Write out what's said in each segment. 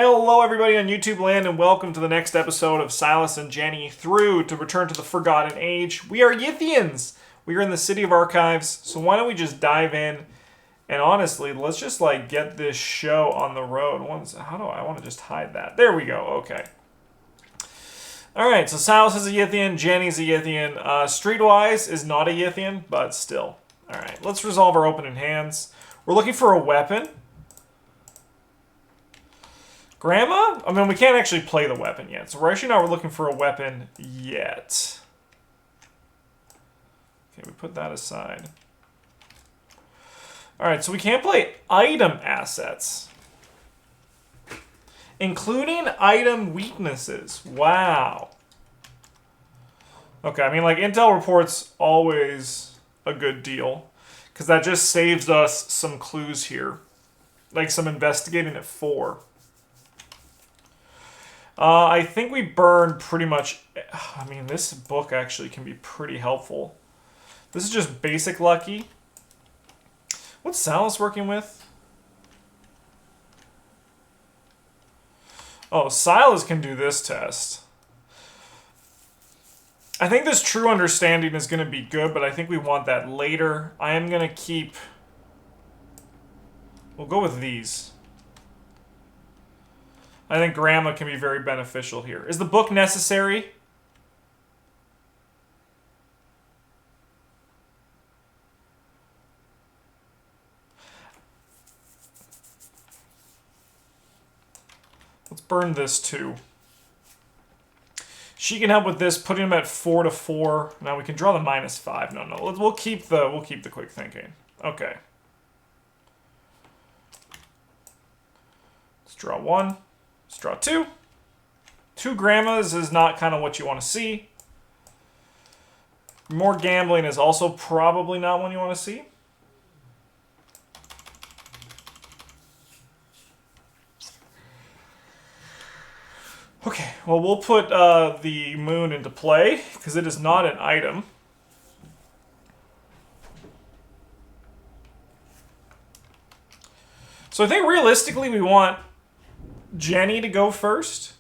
Hello everybody on YouTube land and welcome to the next episode of Silas and Jenny through to Return to the Forgotten Age. We are Yithians! We are in the City of Archives, so why don't we just dive in and honestly, let's just get this show on the road. How do I want to just hide that? There we go, okay. Alright, so Silas is a Yithian, Jenny's a Yithian. Streetwise is not a Yithian, but still. Alright, let's resolve our opening hands. We're looking for a weapon. Grandma? I mean, we can't actually play the weapon yet, so we're actually not looking for a weapon yet. Okay, we put that aside. Alright, so we can't play item assets. Including item weaknesses. Wow. Okay, I mean, intel report's always a good deal. Because that just saves us some clues here. Like some investigating at 4. I think we burned pretty much... I mean, this book actually can be pretty helpful. This is just basic lucky. What's Silas working with? Oh, Silas can do this test. I think this true understanding is going to be good, but I think we want that later. I am going to keep... We'll go with these. I think Grandma can be very beneficial here. Is the book necessary? Let's burn this too. She can help with this, putting him at 4 to 4. Now we can draw the -5. No. We'll keep the quick thinking. Okay. Let's draw 1. Let's draw 2. 2 grandmas is not kind of what you want to see. More gambling is also probably not one you want to see. Okay, well, we'll put the moon into play, because it is not an item. So I think realistically we want Jenny to go first.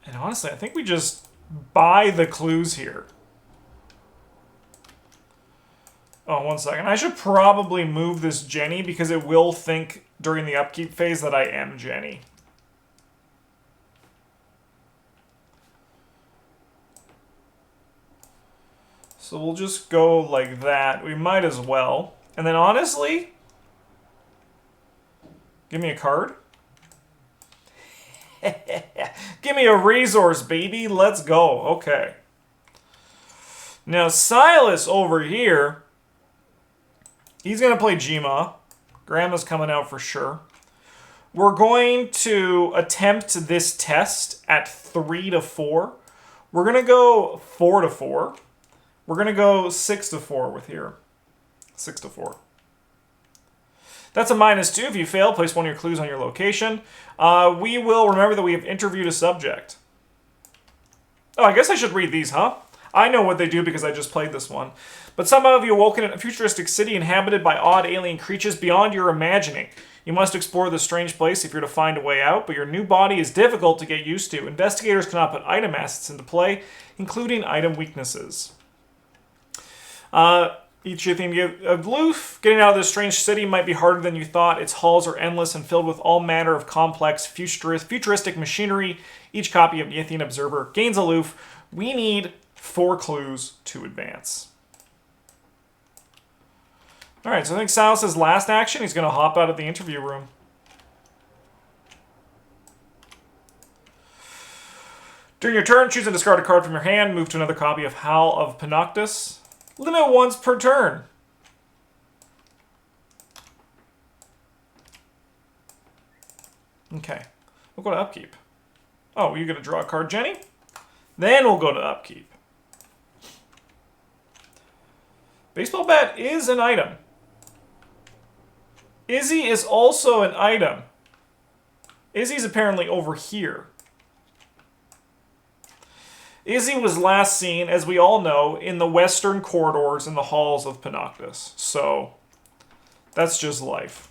And honestly, I think we just buy the clues here. Oh, 1 second. I should probably move this Jenny because it will think during the upkeep phase that I am Jenny. So we'll just go like that. We might as well. And then honestly, give me a card. Give me a resource, baby. Let's go. Okay. Now Silas over here, he's going to play Gma. Grandma's coming out for sure. We're going to attempt this test at 3 to 4. We're going to go 4 to 4. We're going to go 6 to 4 with here. 6 to 4. That's a -2. If you fail, place one of your clues on your location. We will remember that we have interviewed a subject. Oh, I guess I should read these, huh? I know what they do because I just played this one. But somehow have you awoken in a futuristic city inhabited by odd alien creatures beyond your imagining. You must explore this strange place if you're to find a way out, but your new body is difficult to get used to. Investigators cannot put item assets into play, including item weaknesses. Each Yithian aloof. Getting out of this strange city might be harder than you thought. Its halls are endless and filled with all manner of complex futuristic machinery. Each copy of Yithian Observer gains aloof. We need 4 clues to advance. Alright, so I think Silas' last action, he's going to hop out of the interview room. During your turn, choose and discard a card from your hand. Move to another copy of Howl of Panoctus. Limit once per turn. Okay. We'll go to upkeep. Oh, you're going to draw a card, Jenny? Then we'll go to upkeep. Baseball bat is an item. Izzy is also an item. Izzy's apparently over here. Izzy was last seen, as we all know, in the western corridors in the halls of Panoctus. So, that's just life.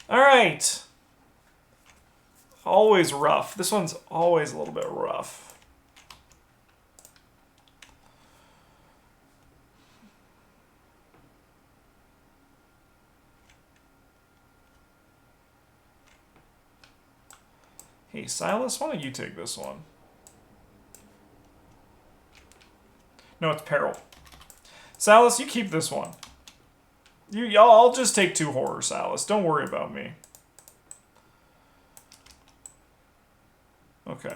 Alright. Always rough. This one's always a little bit rough. Hey, Silas, why don't you take this one? No, it's Peril. Silas, you keep this one. I'll just take 2 horror, Silas. Don't worry about me. Okay.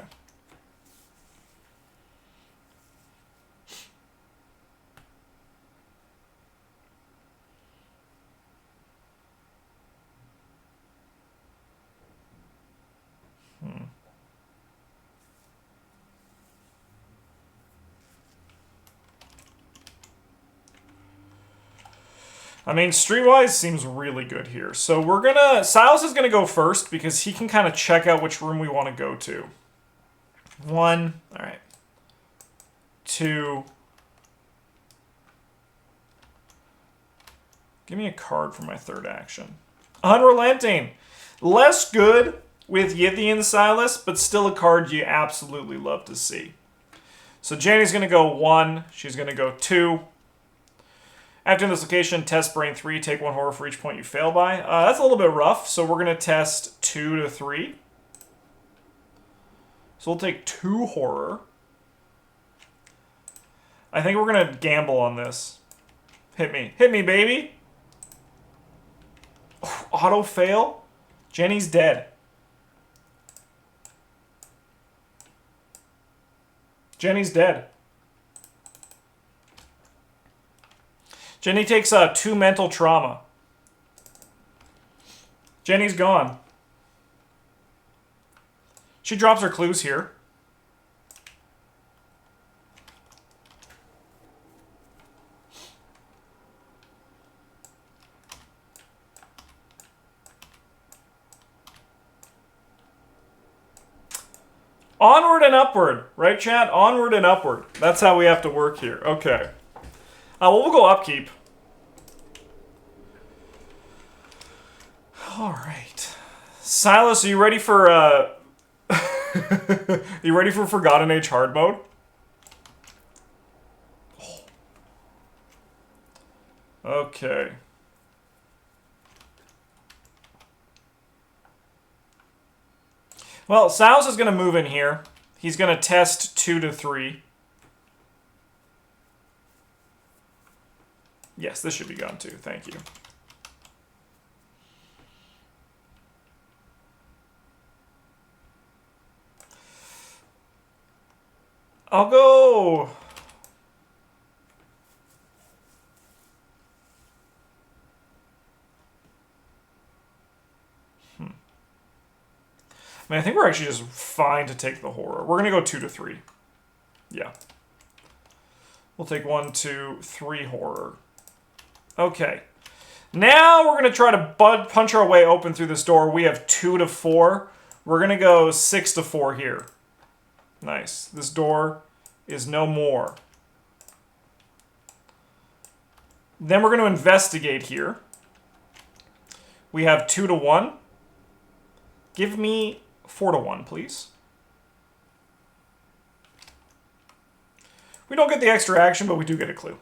I mean, Streetwise seems really good here. So we're gonna... Silas is gonna go first because he can kind of check out which room we want to go to. 1. Alright. 2. Give me a card for my 3rd action. Unrelenting. Less good with Yithian, Silas, but still a card you absolutely love to see. So Janie's going to go 1. She's going to go 2. After this location, test brain 3. Take 1 horror for each point you fail by. That's a little bit rough, so we're going to test 2 to 3. So we'll take 2 horror. I think we're going to gamble on this. Hit me. Hit me, baby. Oh, auto fail. Jenny's dead. Jenny's dead. Jenny takes 2 mental trauma. Jenny's gone. She drops her clues here. Onward and upward. Right, chat? Onward and upward. That's how we have to work here. Okay. Well, we'll go upkeep. All right. Silas, are you ready for, you ready for Forgotten Age hard mode? Oh. Okay. Well, Silas is going to move in here. He's going to test 2 to 3. Yes, this should be gone too. Thank you. I'll go... I mean, I think we're actually just fine to take the horror. We're going to go 2 to 3. Yeah. We'll take 1, 2, 3 horror. Okay. Now we're going to try to punch our way open through this door. We have 2 to 4. We're going to go 6 to 4 here. Nice. This door is no more. Then we're going to investigate here. We have 2 to 1. Give me 4 to 1, please. We don't get the extra action, but we do get a clue.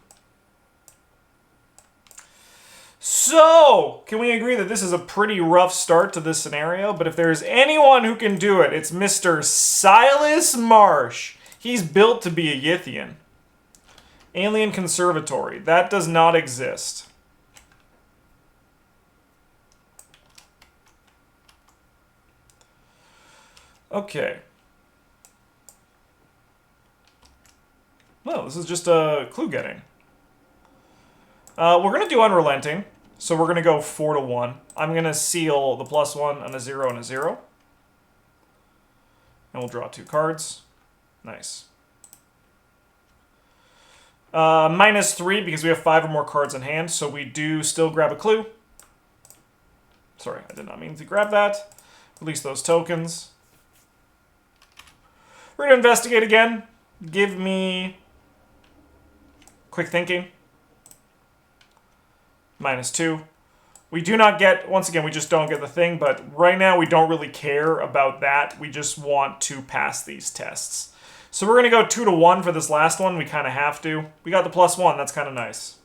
So, can we agree that this is a pretty rough start to this scenario? But if there's anyone who can do it, it's Mr. Silas Marsh. He's built to be a Yithian. Alien Conservatory. That does not exist. Okay. Well, this is just a clue getting. We're going to do Unrelenting. So we're going to go 4 to 1. I'm going to seal the +1 and a 0 and a 0. And we'll draw 2 cards. Nice. -3 because we have 5 or more cards in hand. So we do still grab a clue. Sorry, I did not mean to grab that. Release those tokens. We're going to investigate again. Give me quick thinking. -2. We do not get, once again, we just don't get the thing, but right now we don't really care about that. We just want to pass these tests. So we're going to go 2 to 1 for this last one. We kind of have to. We got the +1. That's kind of nice.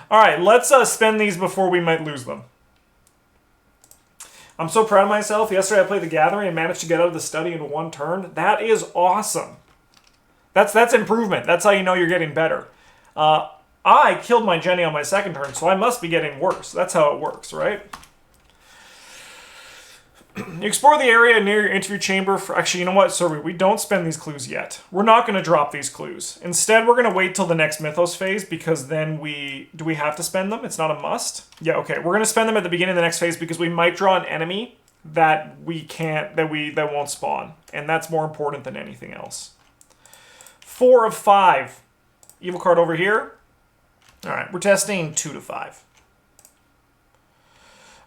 All right, let's spend these before we might lose them. I'm so proud of myself. Yesterday I played The Gathering and managed to get out of the study in 1 turn. That is awesome. That's improvement. That's how you know you're getting better. I killed my Jenny on my 2nd turn, so I must be getting worse. That's how it works, right? You explore the area near your interview chamber for... Actually, you know what? Sorry, we don't spend these clues yet. We're not going to drop these clues. Instead, we're going to wait till the next Mythos phase, because then we... Do we have to spend them? It's not a must? Yeah, okay. We're going to spend them at the beginning of the next phase, because we might draw an enemy that we can't... That won't spawn. And that's more important than anything else. 4 of 5. Evil card over here. Alright, we're testing 2 to 5.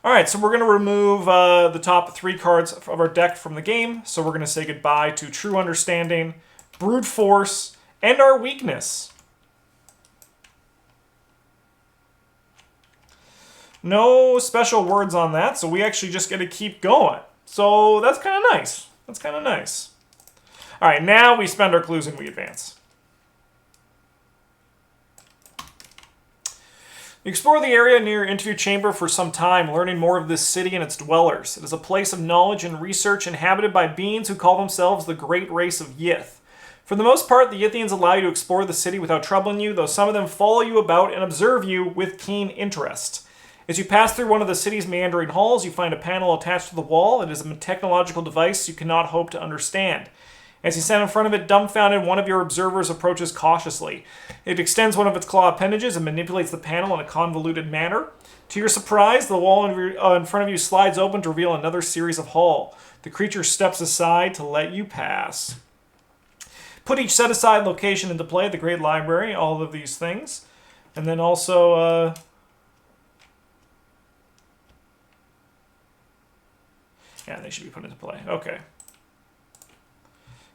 Alright, so we're going to remove the top 3 cards of our deck from the game. So we're going to say goodbye to True Understanding, Brute Force, and our Weakness. No special words on that, so we actually just get to keep going. So that's kind of nice. That's kind of nice. Alright, now we spend our clues and we advance. You explore the area near your interview chamber for some time, learning more of this city and its dwellers. It is a place of knowledge and research inhabited by beings who call themselves the great race of Yith. For the most part, the Yithians allow you to explore the city without troubling you, though some of them follow you about and observe you with keen interest. As you pass through one of the city's meandering halls, you find a panel attached to the wall. It is a technological device you cannot hope to understand. As you stand in front of it, dumbfounded, one of your observers approaches cautiously. It extends one of its claw appendages and manipulates the panel in a convoluted manner. To your surprise, the wall in front of you slides open to reveal another series of hall. The creature steps aside to let you pass. Put each set-aside location into play, the Great Library, all of these things. And then also... yeah, they should be put into play. Okay.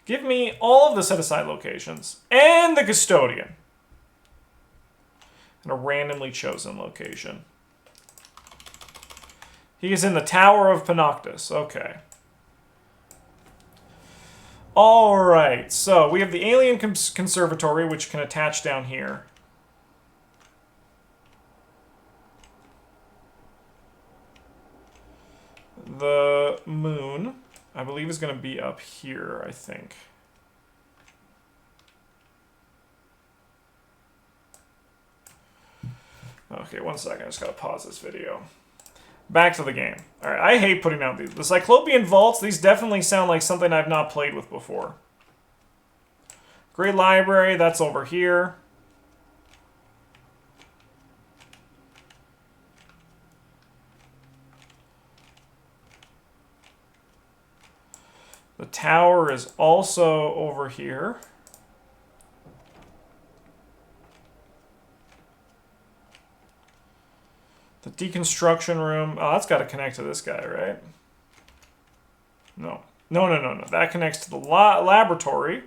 Give me all of the set-aside locations and the Custodian. And a randomly chosen location. He is in the Tower of Panoctus. Okay. Alright, so we have the Alien Conservatory, which can attach down here. The moon, I believe, is going to be up here, I think. Okay, 1 second. I just got to pause this video. Back to the game. Alright, I hate putting out these. The Cyclopean Vaults, these definitely sound like something I've not played with before. Great Library, that's over here. The tower is also over here. The deconstruction room. Oh, that's got to connect to this guy, right? No. No. That connects to the laboratory.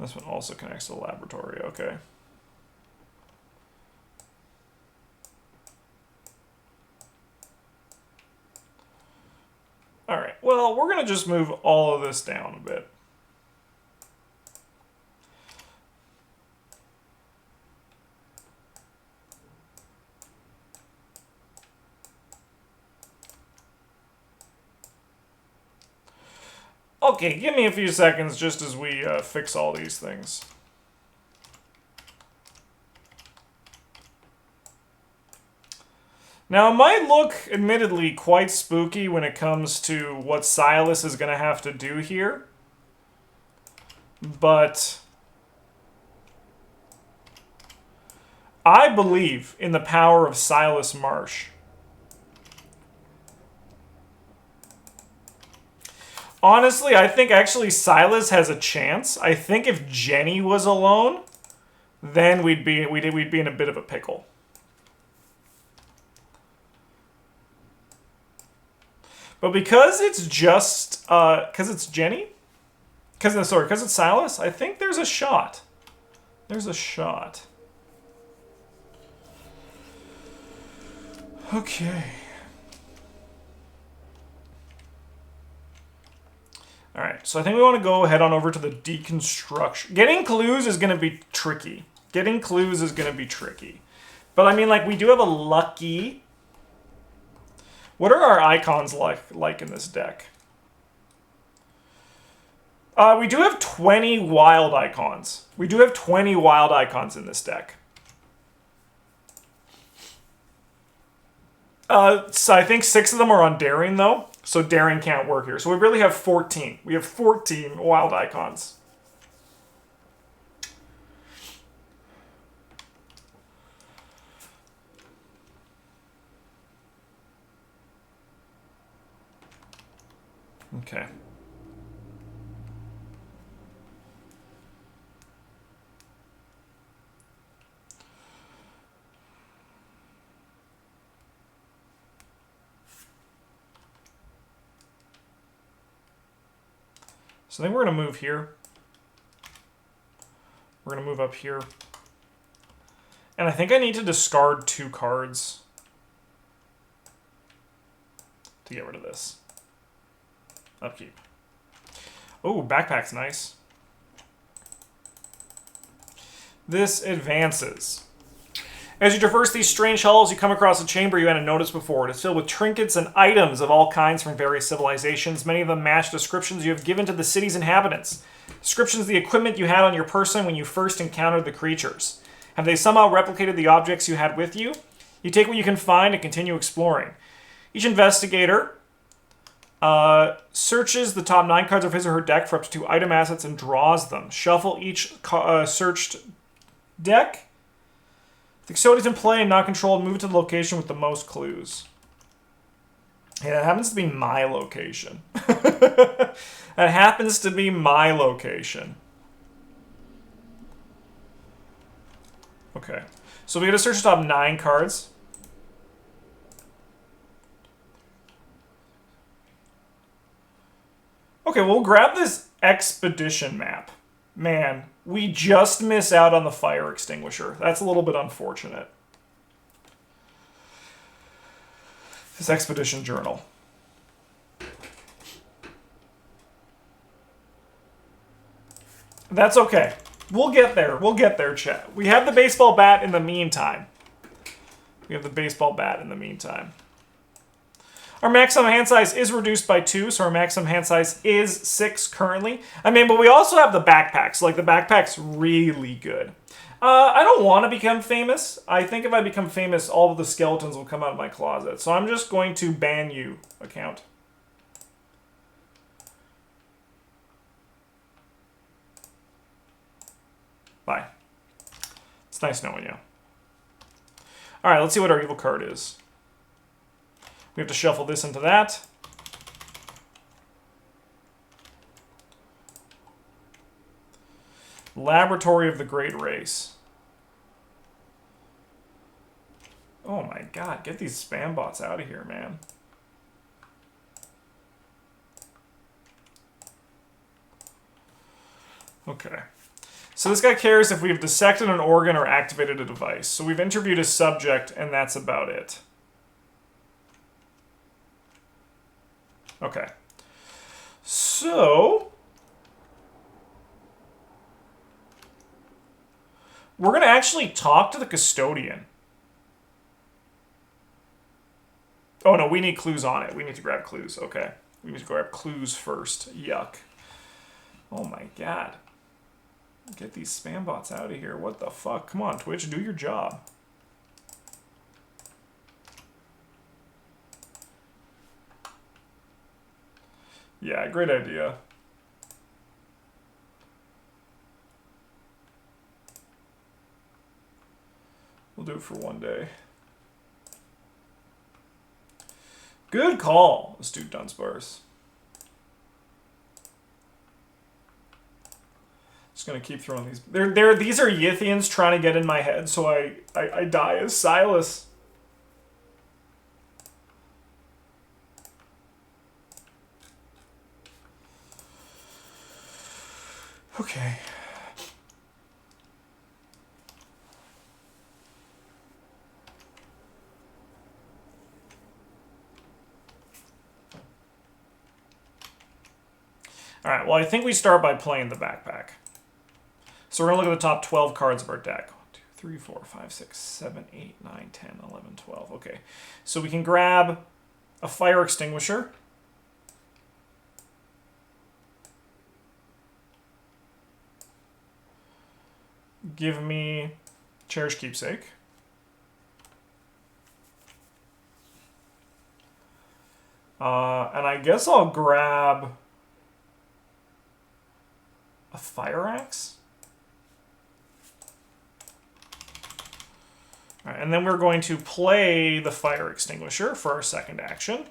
This one also connects to the laboratory. Okay. Alright, well, we're going to just move all of this down a bit. Okay, give me a few seconds just as we fix all these things. Now, it might look, admittedly, quite spooky when it comes to what Silas is going to have to do here. But I believe in the power of Silas Marsh. Honestly, I think actually Silas has a chance. I think if Jenny was alone, then we'd be in a bit of a pickle. But because it's just, because it's Jenny? Because it's Silas, I think there's a shot. There's a shot. Okay. Alright, so I think we want to go head on over to the deconstruction. Getting clues is going to be tricky. Getting clues is going to be tricky. But I mean, like, we do have a lucky... What are our icons like in this deck? We do have 20 wild icons. We do have 20 wild icons in this deck. So I think 6 of them are on Daring, though. So Daring can't work here. So we really have 14. We have 14 wild icons. Okay. So I think we're going to move here. We're going to move up here. And I think I need to discard 2 cards to get rid of this. Upkeep. Oh, backpack's nice. This advances. As you traverse these strange halls, you come across a chamber you hadn't noticed before. It is filled with trinkets and items of all kinds from various civilizations. Many of them match descriptions you have given to the city's inhabitants. Descriptions of the equipment you had on your person when you first encountered the creatures. Have they somehow replicated the objects you had with you? You take what you can find and continue exploring. Each investigator searches the top 9 cards of his or her deck for up to 2 item assets and draws them. Shuffle each searched deck. If the custodian's in play and not controlled, move it to the location with the most clues. Yeah, that happens to be my location. That happens to be my location. Okay. So we got to search the top 9 cards. Okay, we'll grab this expedition map. Man, we just miss out on the fire extinguisher. That's a little bit unfortunate. This expedition journal. That's okay. We'll get there. We'll get there, chat. We have the baseball bat in the meantime. We have the baseball bat in the meantime. Our maximum hand size is reduced by 2, so our maximum hand size is 6 currently. I mean, but we also have the backpacks. Like, the backpack's really good. I don't want to become famous. I think if I become famous, all of the skeletons will come out of my closet. So I'm just going to ban you, account. Bye. It's nice knowing you. Alright, let's see what our evil card is. We have to shuffle this into that. Laboratory of the Great Race. Oh my god, get these spam bots out of here, man. Okay. So this guy cares if we've dissected an organ or activated a device. So we've interviewed a subject, and that's about it. Okay. So we're going to actually talk to the custodian. Oh, no, we need clues on it. We need to grab clues. Okay. We need to grab clues first. Yuck. Oh, my God. Get these spam bots out of here. What the fuck? Come on, Twitch. Do your job. Yeah, great idea. We'll do it for one day. Good call, Astute Dunsparce. Just gonna keep throwing these. These are Yithians trying to get in my head, so I die as Silas. Okay. All right, well, I think we start by playing the backpack. So we're going to look at the top 12 cards of our deck. 1, 2, 3, 4, 5, 6, 7, 8, 9, 10, 11, 12. Okay, so we can grab a fire extinguisher. Give me Cherished Keepsake. And I guess I'll grab a fire axe. All right, and then we're going to play the fire extinguisher for our second action.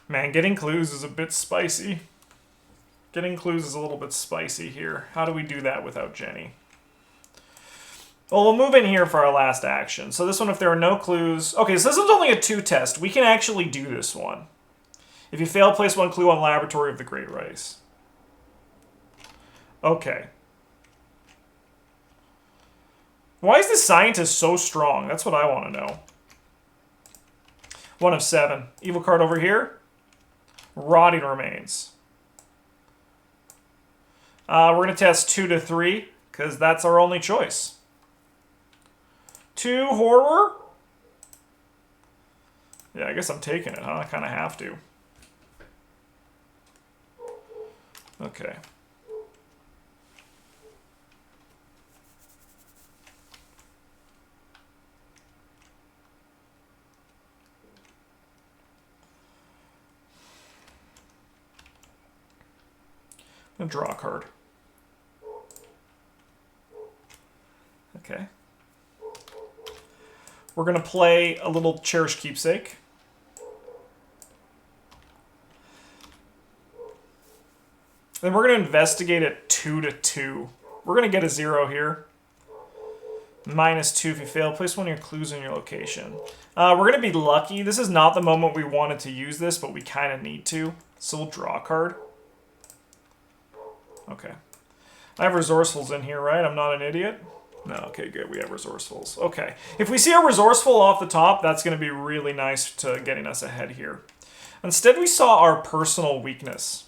Man, getting clues is a bit spicy. Getting clues is a little bit spicy here. How do we do that without Jenny? Well, we'll move in here for our last action. So this one, if there are no clues... Okay, so this one's only a 2 test. We can actually do this one. If you fail, place 1 clue on Laboratory of the Great Rice. Okay. Why is this scientist so strong? That's what I want to know. 1 of 7. Evil card over here. Rotting Remains. We're going to test 2 to 3, because that's our only choice. 2 Horror? Yeah, I guess I'm taking it, huh? I kind of have to. Okay. I'm going to draw a card. Okay. We're going to play a little Cherished Keepsake. Then we're going to investigate at 2 to 2. We're going to get a 0 here. -2 if you fail. Place 1 of your clues in your location. We're going to be lucky. This is not the moment we wanted to use this, but we kind of need to. So we'll draw a card. Okay. I have Resourcefuls in here, right? I'm not an idiot? No, okay, good. We have Resourcefuls. Okay. If we see a Resourceful off the top, that's going to be really nice to getting us ahead here. Instead, we saw our Personal Weakness.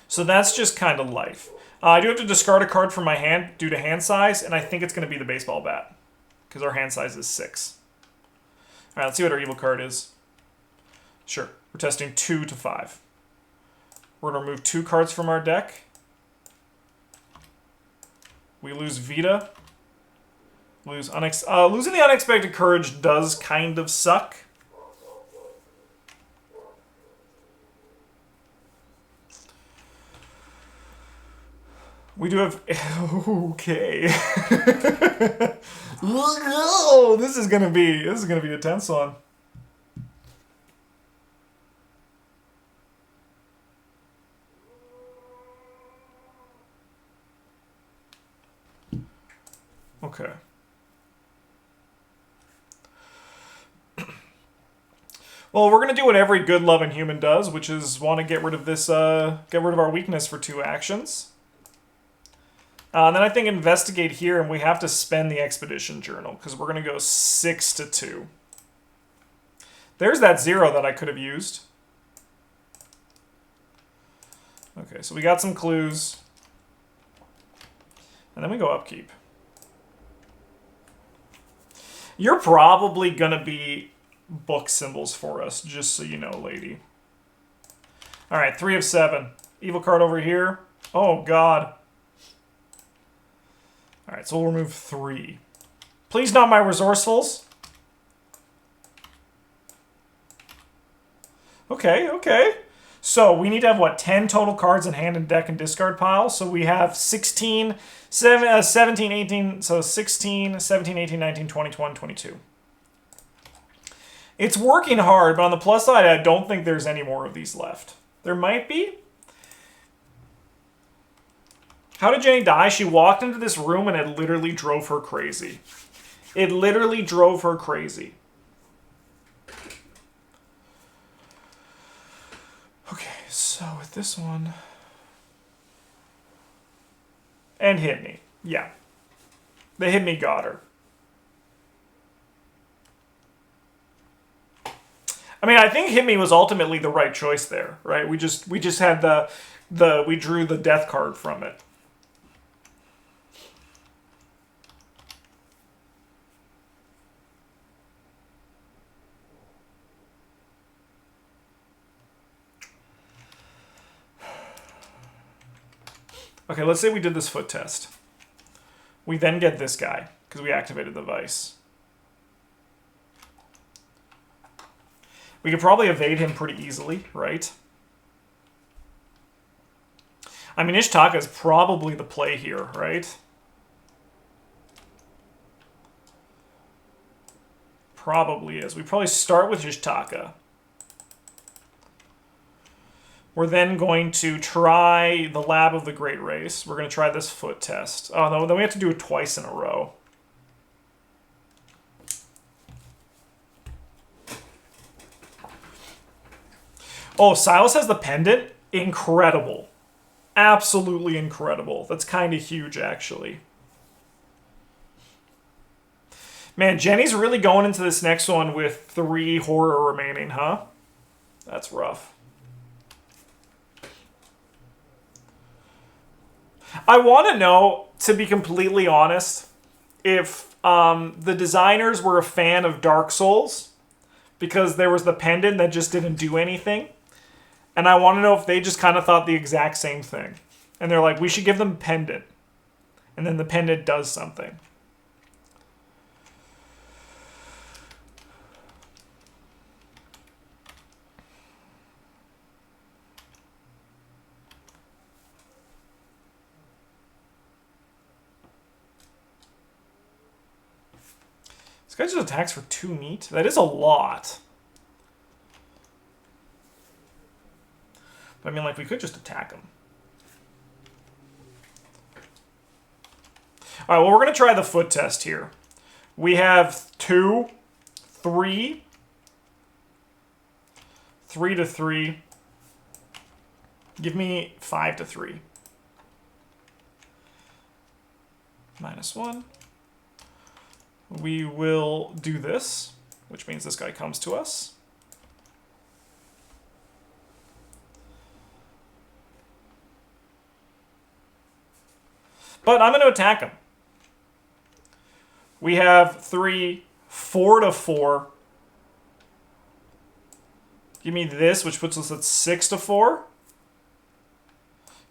So that's just kind of life. I do have to discard a card from my hand due to hand size, and I think it's going to be the baseball bat, because our hand size is 6. All right, let's see what our evil card is. Sure. We're testing 2 to 5. We're going to remove 2 cards from our deck. We lose Vita. Losing the Unexpected Courage does kind of suck. We do have... Okay. Oh, this is gonna be a tense one. Okay. Well, we're gonna do what every good, loving human does, which is want to get rid of this, get rid of our weakness for 2 actions. And then I think investigate here, and we have to spend the expedition journal because we're gonna go 6 to 2. There's that 0 that I could have used. Okay, so we got some clues, and then we go upkeep. You're probably going to be book symbols for us, just so you know, lady. All right, 3 of 7. Evil card over here. Oh, God. All right, so we'll remove 3. Please not my Resourcefuls. Okay, okay. So we need to have, what, 10 total cards in hand and deck and discard pile? So we have 17, 18, so 16, 17, 18, 19, 20, 21, 22. It's working hard, but on the plus side, I don't think there's any more of these left. There might be, How did Jenny die? She walked into this room and it literally drove her crazy. It literally drove her crazy. Okay, so with this one... And hit me. Yeah. The hit me got her. I mean, I think hit me was ultimately the right choice there, right? We just had we drew the death card from it. Okay, let's say we did this foot test. We then get this guy, because we activated the vice. We could probably evade him pretty easily, right? I mean, Ishtaka is probably the play here, right? Probably is. We probably start with Ishtaka. We're then going to try the Lab of the Great Race. We're going to try this foot test. Oh, no, then we have to do it twice in a row. Oh, Silas has the pendant? Incredible. Absolutely incredible. That's kind of huge, actually. Man, Jenny's really going into this next one with 3 horror remaining, huh? That's rough. I want to know, to be completely honest, if the designers were a fan of Dark Souls, because there was the pendant that just didn't do anything. And I want to know if they just kind of thought the exact same thing. And they're like, we should give them a pendant. And then the pendant does something. This guy just attacks for 2 meat? That is a lot. But I mean, like, we could just attack him. All right, well, we're going to try the foot test here. We have 2, 3, 3 to 3. Give me 5 to 3. -1. We will do this, which means this guy comes to us. But I'm going to attack him. We have 3, 4 to 4. Give me this, which puts us at 6 to 4.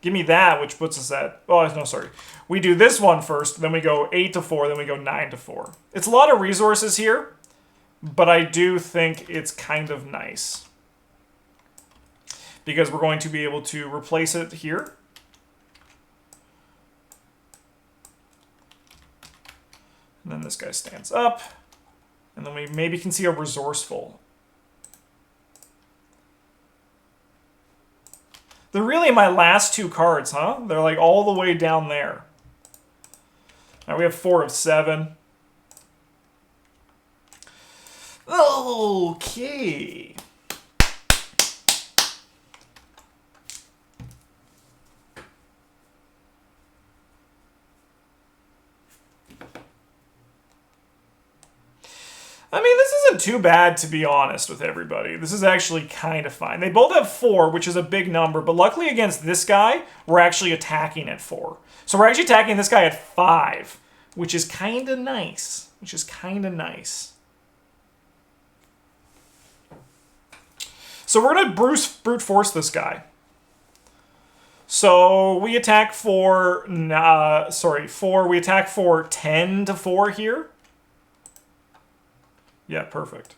Give me that, which puts us at... Oh, no, sorry. We do this one first, then we go 8 to 4, then we go 9 to 4. It's a lot of resources here, but I do think it's kind of nice. Because we're going to be able to replace it here. And then this guy stands up. And then we maybe can see a resourceful. They're really my last 2 cards, huh? They're like all the way down there. Now we have 4 of 7. Okay. I mean, this isn't too bad, to be honest with everybody. This is actually kind of fine. They both have 4, which is a big number, but luckily against this guy, we're actually attacking at 4. So we're actually attacking this guy at 5, which is kind of nice. So we're going to brute force this guy. So we attack for... we attack for 10 to 4 here. Yeah, perfect.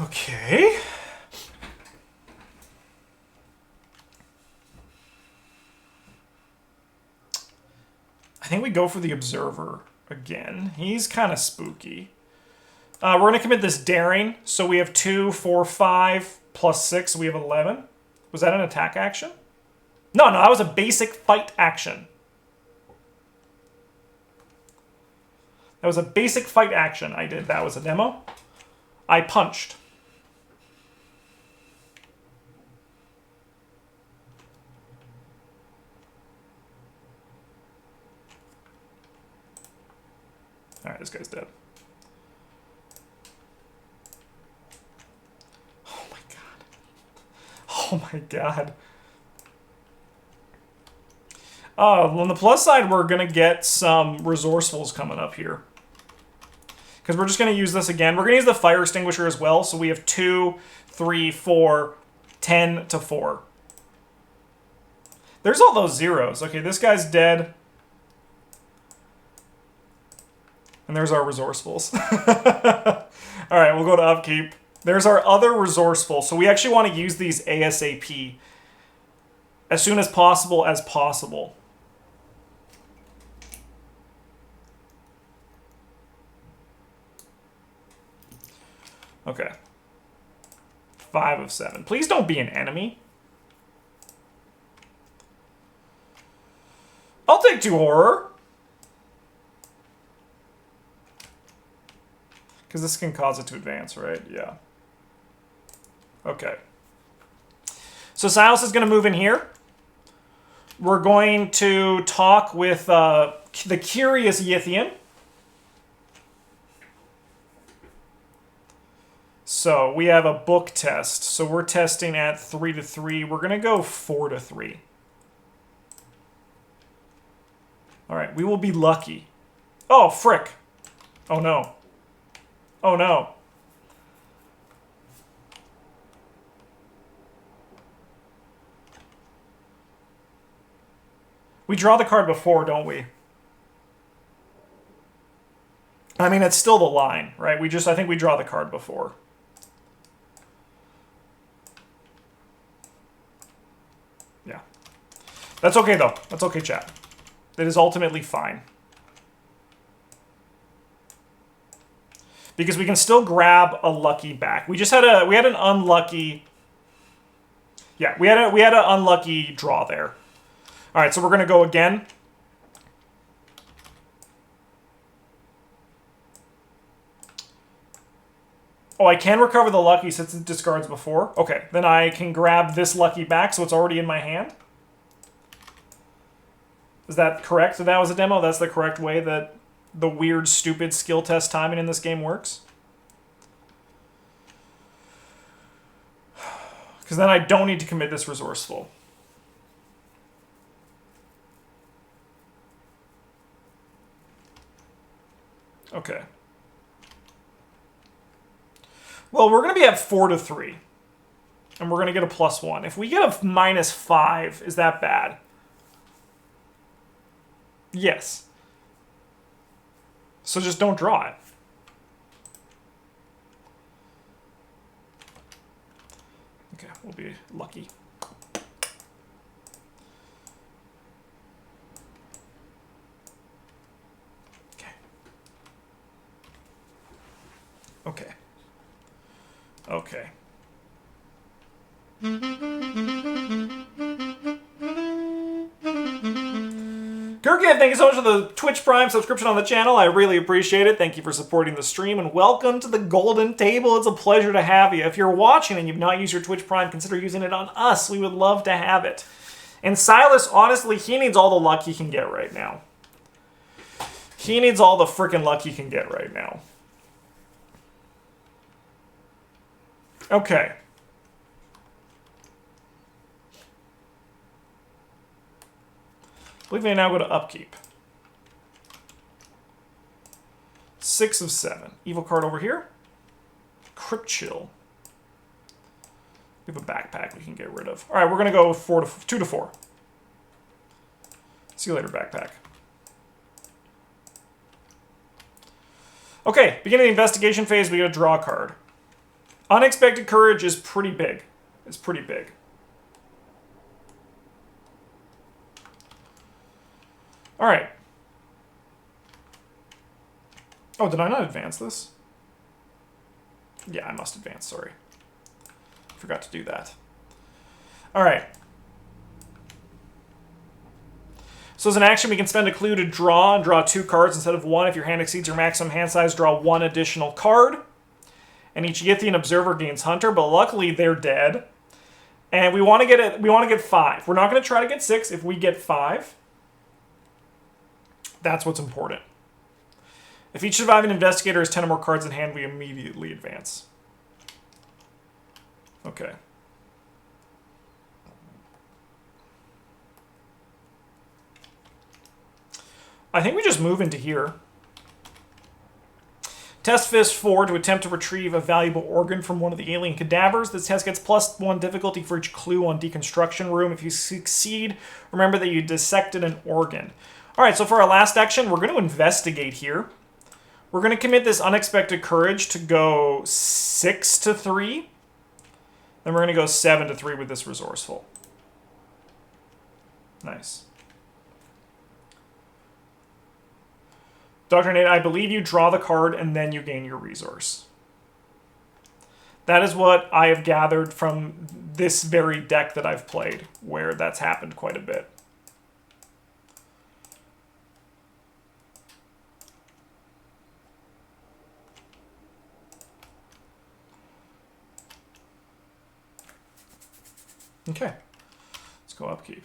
Okay. think we go for the Observer again. He's kind of spooky. We're going to commit this Daring. So we have 2, 4, 5, plus 6. So we have 11. Was that an attack action? No, that was a basic fight action. That was a basic fight action I did. That was a demo. I punched. All right, this guy's dead. Oh my god. Oh my god. On the plus side, we're going to get some resourcefuls coming up here. Because we're just going to use this again. We're going to use the fire extinguisher as well. So we have 2, 3, 4, 10 to 4. There's all those zeros. Okay, this guy's dead. And there's our resourcefuls. All right, we'll go to upkeep. There's our other resourceful. So we actually want to use these ASAP. As soon as possible Okay. 5 of 7. Please don't be an enemy. I'll take 2 horror. Because this can cause it to advance, right? Yeah. Okay. So Silas is going to move in here. We're going to talk with the curious Yithian. So we have a book test. So we're testing at 3 to 3. We're going to go 4 to 3. All right, we will be lucky. Oh, frick. Oh, no. Oh, no. We draw the card before, don't we? I mean, it's still the line, right? I think we draw the card before. Yeah. That's okay, though. That's okay, chat. It is ultimately fine. Because we can still grab a lucky back. We had an unlucky... Yeah, we had an unlucky draw there. All right, so we're going to go again. Oh, I can recover the lucky since it discards before. Okay, then I can grab this lucky back, so it's already in my hand. Is that correct? So that was a demo? That's the correct way that the weird, stupid skill test timing in this game works? Because then I don't need to commit this resourceful. Okay. Well, we're going to be at 4 to 3. And we're going to get a +1. If we get a -5, is that bad? Yes. So just don't draw it. Okay, we'll be lucky. Okay. Okay. Okay. Gurgiev, thank you so much for the Twitch Prime subscription on the channel. I really appreciate it. Thank you for supporting the stream, and welcome to the Golden Table. It's a pleasure to have you. If you're watching and you've not used your Twitch Prime, consider using it on us. We would love to have it. And Silas, honestly, he needs all the luck he can get right now. He needs all the freaking luck he can get right now. Okay. I believe they now go to upkeep. 6 of 7. Evil card over here. Crypt Chill. We have a backpack we can get rid of. All right, we're going to go 2 to 4. See you later, backpack. Okay, beginning the investigation phase, we get a draw card. Unexpected Courage is pretty big. It's pretty big. All right. Oh, did I not advance this? Yeah, I must advance, sorry. Forgot to do that. Alright. So as an action, we can spend a clue to draw and draw 2 cards instead of 1. If your hand exceeds your maximum hand size, draw 1 additional card. And each Yithian observer gains Hunter, but luckily they're dead. And we want to get it. We want to get 5. We're not going to try to get 6. If we get 5, that's what's important. If each surviving investigator has 10 or more cards in hand, we immediately advance. Okay. I think we just move into here. Test Fist 4 to attempt to retrieve a valuable organ from one of the alien cadavers. This test gets +1 difficulty for each clue on deconstruction room. If you succeed, remember that you dissected an organ. Alright, so for our last action, we're going to investigate here. We're going to commit this unexpected courage to go 6 to 3. Then we're going to go 7 to 3 with this resourceful. Nice. Dr. Nate, I believe you draw the card and then you gain your resource. That is what I have gathered from this very deck that I've played, where that's happened quite a bit. Okay, let's go upkeep.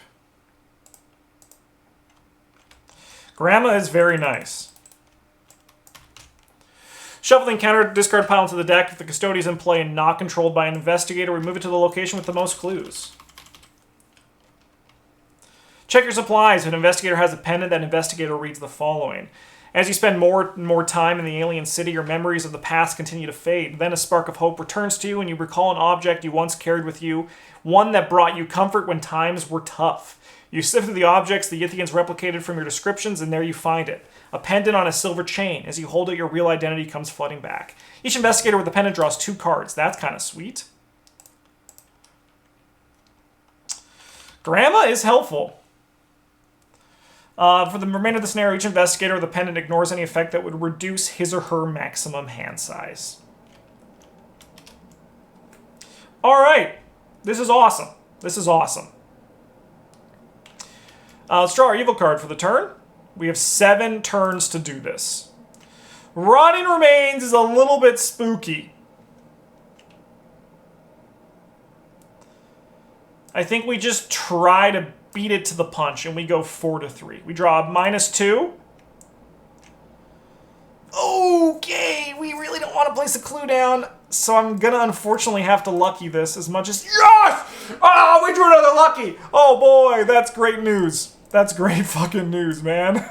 Grandma is very nice. Shuffle the encounter, discard pile into the deck. If the custodian is in play and not controlled by an investigator, we move it to the location with the most clues. Check your supplies. If an investigator has a pendant, that investigator reads the following. As you spend more time in the alien city, your memories of the past continue to fade. Then a spark of hope returns to you, and you recall an object you once carried with you, one that brought you comfort when times were tough. You sift through the objects the Yithians replicated from your descriptions, and there you find it. A pendant on a silver chain. As you hold it, your real identity comes flooding back. Each investigator with the pendant draws 2 cards. That's kind of sweet. Grandma is helpful. For the remainder of the scenario, each investigator with the pendant ignores any effect that would reduce his or her maximum hand size. Alright. This is awesome. This is awesome. Let's draw our evil card for the turn. We have 7 turns to do this. Rotting Remains is a little bit spooky. I think we just try to beat it to the punch, and we go 4 to 3. We draw a -2. Okay, we really don't want to place a clue down, so I'm gonna unfortunately have to lucky this as much as... Yes! Oh, we drew another lucky! Oh boy, that's great news. That's great fucking news, man.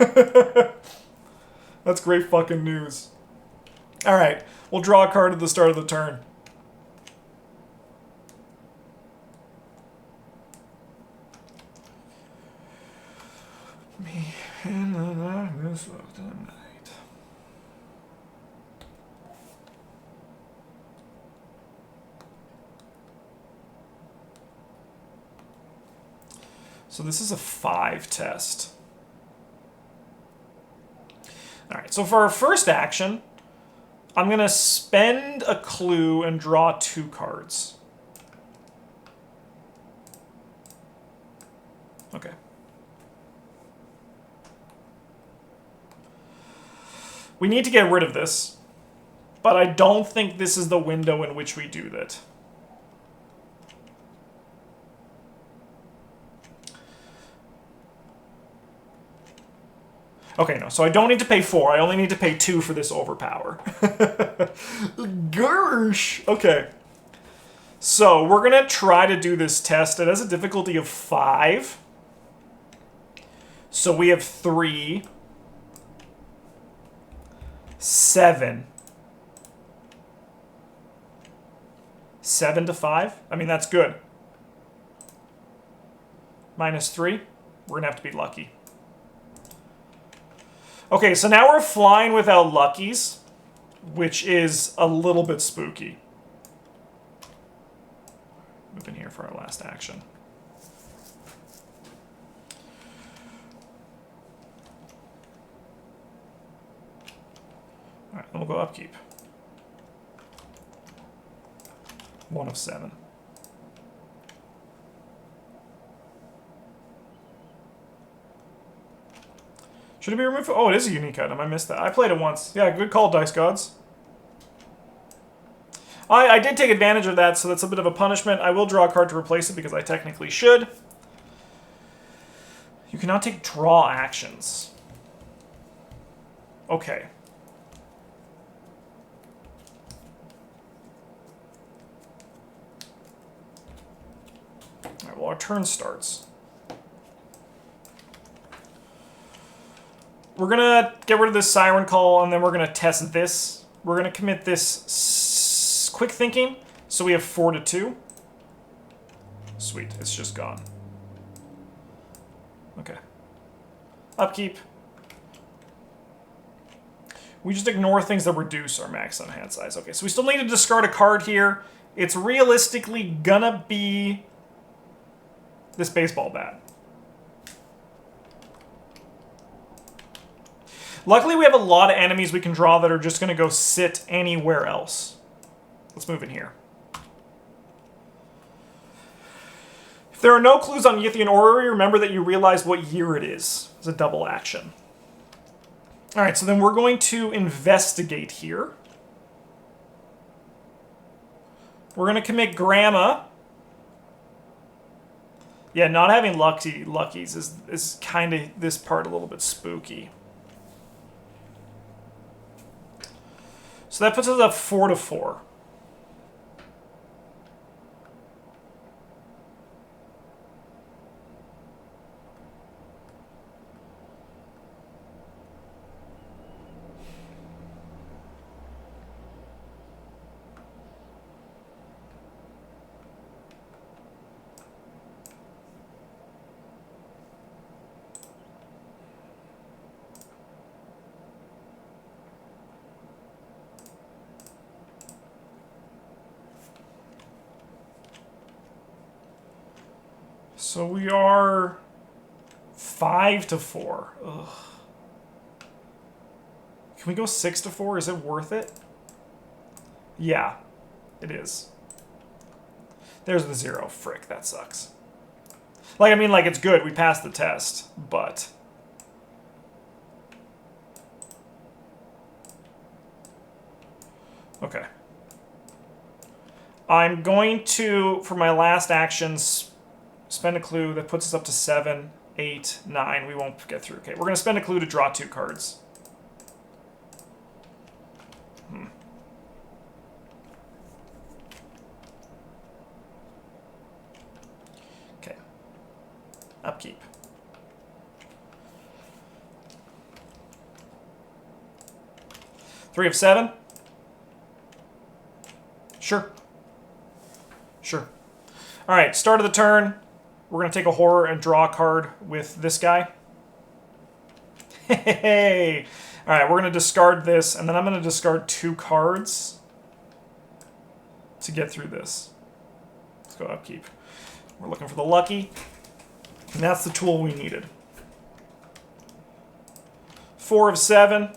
That's great fucking news. Alright, we'll draw a card at the start of the turn. Me in the darkness of the night. So this is a 5 test. Alright, so for our first action, I'm going to spend a clue and draw 2 cards. Okay. We need to get rid of this, but I don't think this is the window in which we do that. Okay, no, so I don't need to pay 4. I only need to pay 2 for this overpower. Gersh! Okay. So, we're going to try to do this test. It has a difficulty of 5. So we have 3. 7. 7 to 5? I mean, that's good. -3? We're going to have to be lucky. Okay, so now we're flying without luckies, which is a little bit spooky. Move in here for our last action. And we'll go upkeep. 1 of 7. Should it be removed? Oh, it is a unique item. I missed that. I played it once. Yeah, good call, Dice Gods. I did take advantage of that, so that's a bit of a punishment. I will draw a card to replace it because I technically should. You cannot take draw actions. Okay. Alright, well, our turn starts. We're going to get rid of this Siren Call, and then we're going to test this. We're going to commit this Quick Thinking, so we have 4 to 2. Sweet, it's just gone. Okay. Upkeep. We just ignore things that reduce our max on hand size. Okay, so we still need to discard a card here. It's realistically gonna be this baseball bat. Luckily, we have a lot of enemies we can draw that are just gonna go sit anywhere else. Let's move in here. If there are no clues on Yithian Orrery, remember that you realize what year it is. It's a double action. Alright, so then we're going to investigate here. We're going to commit Grandma. Yeah, not having luckies is kind of this part a little bit spooky. So that puts us up 4 to 4. So we are 5 to 4. Ugh. Can we go 6 to 4? Is it worth it? Yeah, it is. There's the 0. Frick, that sucks. Like, I mean, like, it's good. We passed the test, but... Okay. I'm going to, for my last actions, spend a clue. That puts us up to 7, 8, 9. We won't get through. Okay, we're going to spend a clue to draw 2 cards. Okay. Upkeep. Three of 7. Sure. Sure. All right, start of the turn. We're going to take a horror and draw a card with this guy. Hey! All right, we're going to discard this, and then I'm going to discard 2 cards to get through this. Let's go upkeep. We're looking for the lucky, and that's the tool we needed. 4 of 7.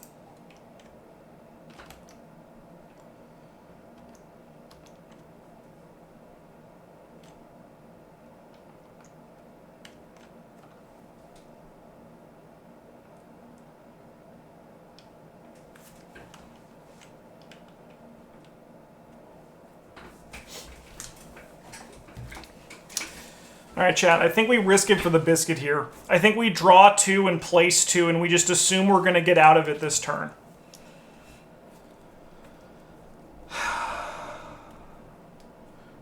All right, chat, I think we risk it for the biscuit here. I think we draw 2 and place 2, and we just assume we're going to get out of it this turn.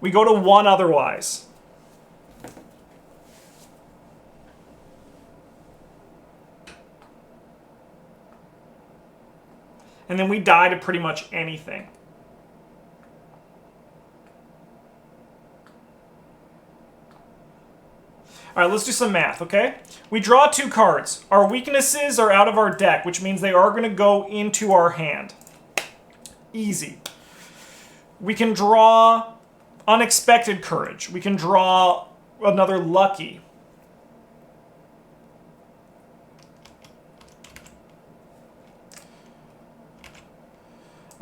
We go to 1 otherwise. And then we die to pretty much anything. All right, let's do some math, okay? We draw 2 cards. Our weaknesses are out of our deck, which means they are going to go into our hand. Easy. We can draw Unexpected Courage. We can draw another Lucky.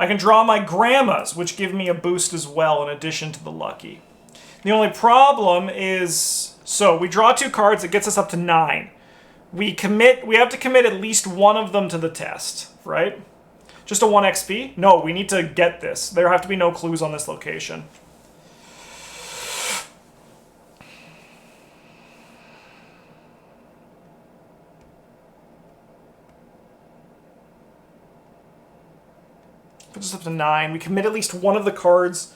I can draw my grandmas, which give me a boost as well in addition to the lucky. The only problem is, so we draw 2 cards, it gets us up to 9. We have to commit at least one of them to the test, right? Just a 1 XP? No, we need to get this. There have to be no clues on this location. Puts us up to 9. We commit at least one of the cards.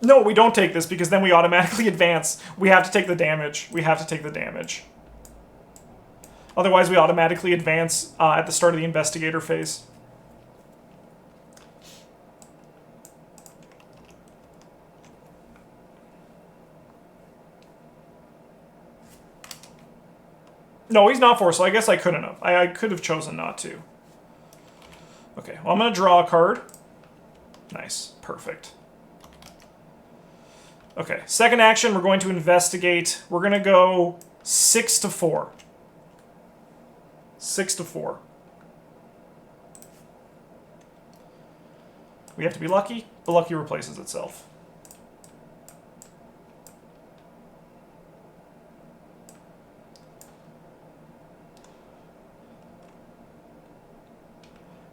No, we don't take this because then we automatically advance. We have to take the damage. We have to take the damage. Otherwise, we automatically advance at the start of the investigator phase. No, he's not forced, so I guess I couldn't have. I could have chosen not to. Okay, well, I'm going to draw a card. Nice. Perfect. Okay, second action, we're going to investigate. We're going to go 6 to 4. 6 to 4. We have to be lucky. The lucky replaces itself.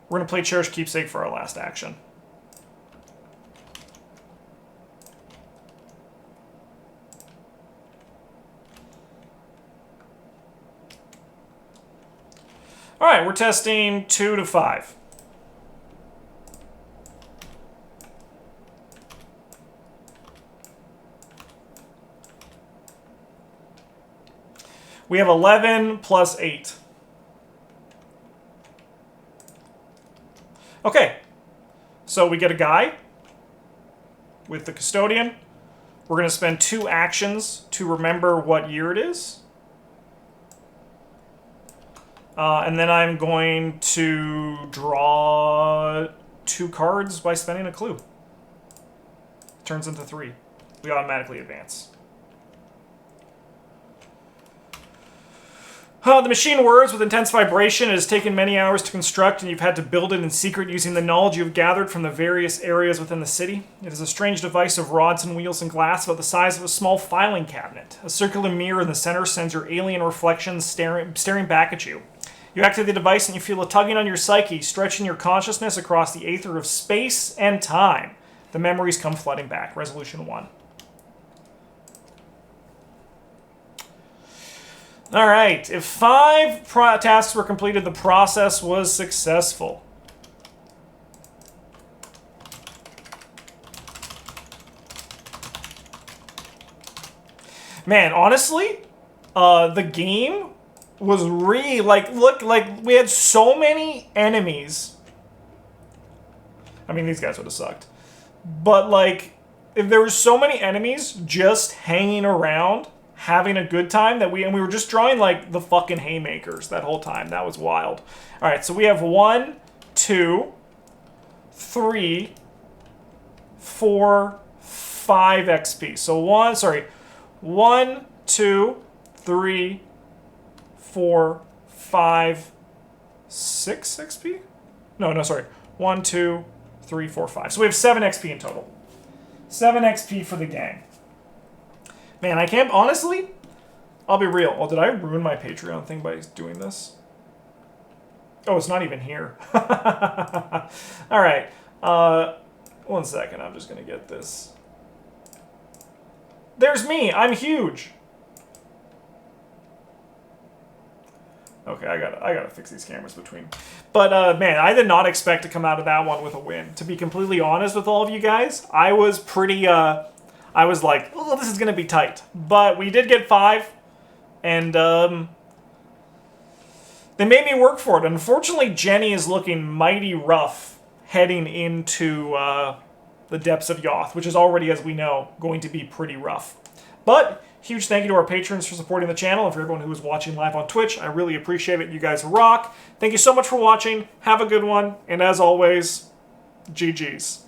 We're going to play Cherished Keepsake for our last action. All right, we're testing 2 to 5. We have 11 plus 8. Okay, so we get a guy with the custodian. We're going to spend 2 actions to remember what year it is. And then I'm going to draw 2 cards by spending a clue. It turns into 3. We automatically advance. The machine whirs with intense vibration. It has taken many hours to construct, and you've had to build it in secret using the knowledge you have gathered from the various areas within the city. It is a strange device of rods and wheels and glass about the size of a small filing cabinet. A circular mirror in the center sends your alien reflections staring back at you. You activate the device and you feel a tugging on your psyche, stretching your consciousness across the aether of space and time. The memories come flooding back. Resolution 1. Alright, if 5 tasks were completed, the process was successful. Man, honestly, the game was really, look, we had so many enemies. I mean, these guys would have sucked. But, if there were so many enemies just hanging around, having a good time, and we were just drawing, the fucking haymakers that whole time. That was wild. Alright, so we have 1, 2, 3, 4, 5 XP. So 1, 2, 3, 4, 5, 6 XP? No, sorry. 1, 2, 3, 4, 5. So we have 7 XP in total. 7 XP for the gang. Man, I can't... Honestly, I'll be real. Oh, did I ruin my Patreon thing by doing this? Oh, it's not even here. Alright. 1 second. I'm just going to get this. There's me. I'm huge. Okay, I gotta fix these cameras between. But, man, I did not expect to come out of that one with a win. To be completely honest with all of you guys, I was pretty, I was like, oh, this is gonna be tight. But we did get 5, and, they made me work for it. Unfortunately, Jenny is looking mighty rough heading into, the depths of Yoth, which is already, as we know, going to be pretty rough. But... huge thank you to our patrons for supporting the channel, and for everyone who is watching live on Twitch. I really appreciate it. You guys rock. Thank you so much for watching. Have a good one. And as always, GG's.